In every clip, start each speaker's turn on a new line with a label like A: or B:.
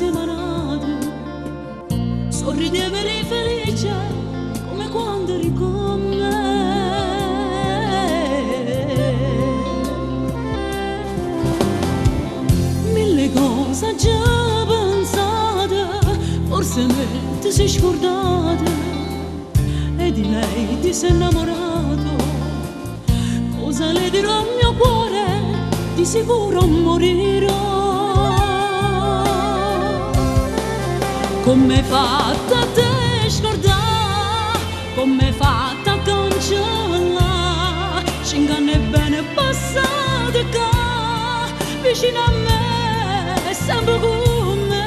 A: insieme a nato, sorrideva e eri felice come quando eri con me. Mille cose già pensate, forse me ti sei scordata e di lei ti sei innamorato. Cosa le dirò al mio cuore? Di sicuro morirò. Come hai fatto a te scordare, come hai fatto a cancellare 5 anni bene passati qua, vicino a me, sempre con me.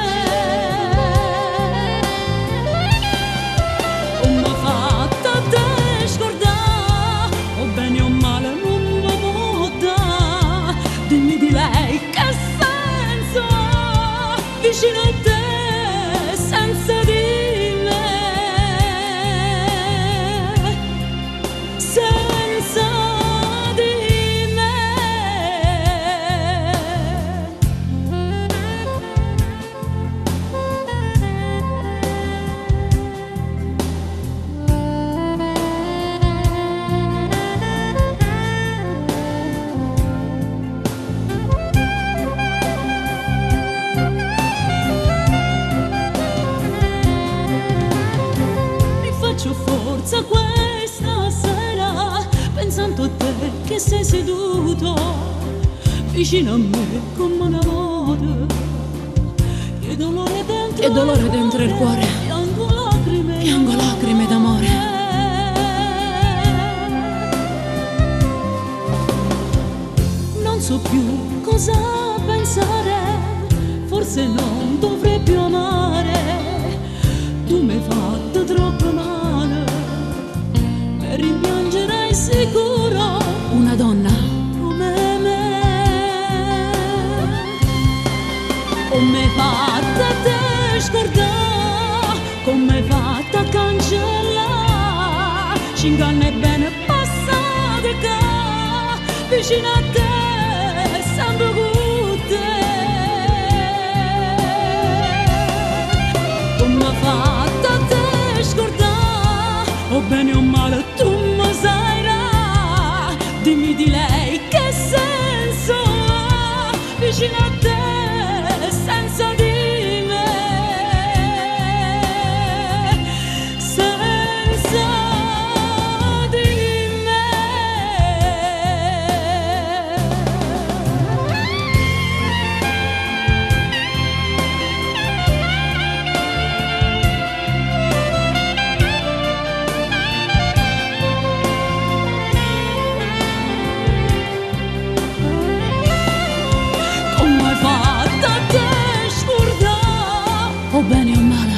A: Come hai fatto a te scordare, o bene o male non mi può dare. Dimmi di lei che senso ha vicino a te senza di me, senza di me. Faccio forza questa sera pensando a te che sei seduto vicino a me come una volta. Che dolore dentro il cuore, piango lacrime d'amore. Non so più cosa pensare, forse non dovrei più amare. Tu mi hai fatto troppo male, mi rimpiangerai sicuro una donna come me. Come hai fatto a te scordare, come hai fatto a cancellare 5 anni bene passati qua, vicino a te, sempre con te. Come hai fatto a te scordare, o bene o male tu mi sai dare. Dimmi di lei che senso ha vicino a te senza di me, senza di me. Come hai fatto a te scordare, o bene o male